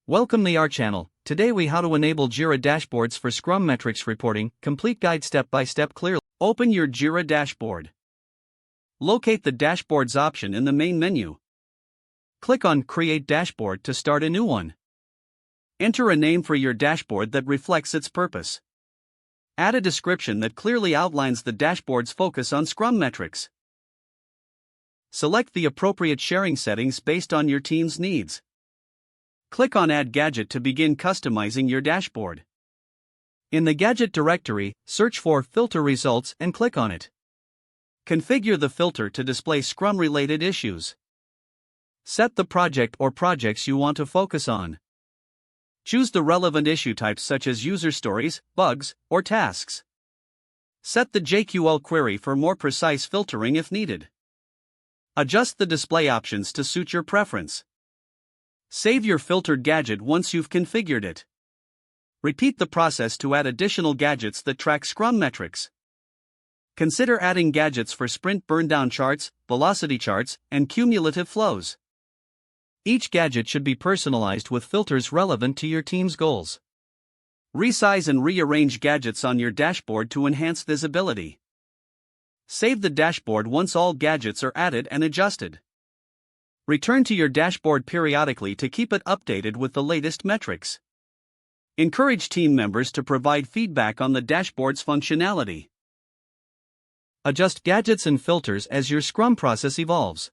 Welcome to our channel. Today we how to enable Jira dashboards for Scrum metrics reporting. Complete guide step by step clearly. Open your Jira dashboard. Locate the dashboards option in the main menu. Click on Create Dashboard to start a new one. Enter a name for your dashboard that reflects its purpose. Add a description that clearly outlines the dashboard's focus on Scrum metrics. Select the appropriate sharing settings based on your team's needs. Click on Add Gadget to begin customizing your dashboard. In the Gadget directory, search for Filter Results and click on it. Configure the filter to display Scrum-related issues. Set the project or projects you want to focus on. Choose the relevant issue types such as user stories, bugs, or tasks. Set the JQL query for more precise filtering if needed. Adjust the display options to suit your preference. Save your filtered gadget once you've configured it. Repeat the process to add additional gadgets that track Scrum metrics. Consider adding gadgets for sprint burndown charts, velocity charts, and cumulative flows. Each gadget should be personalized with filters relevant to your team's goals. Resize and rearrange gadgets on your dashboard to enhance visibility. Save the dashboard once all gadgets are added and adjusted. Return to your dashboard periodically to keep it updated with the latest metrics. Encourage team members to provide feedback on the dashboard's functionality. Adjust gadgets and filters as your Scrum process evolves.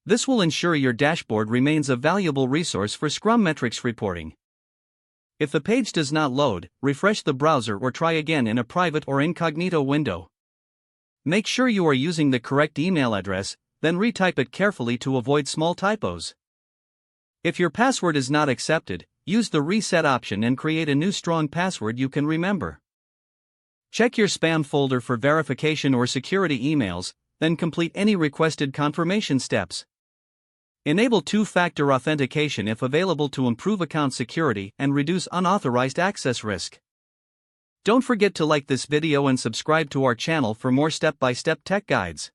This will ensure your dashboard remains a valuable resource for Scrum metrics reporting. If the page does not load, refresh the browser or try again in a private or incognito window. Make sure you are using the correct email address, then retype it carefully to avoid small typos. If your password is not accepted, use the reset option and create a new strong password you can remember. Check your spam folder for verification or security emails, then complete any requested confirmation steps. Enable two-factor authentication if available to improve account security and reduce unauthorized access risk. Don't forget to like this video and subscribe to our channel for more step-by-step tech guides.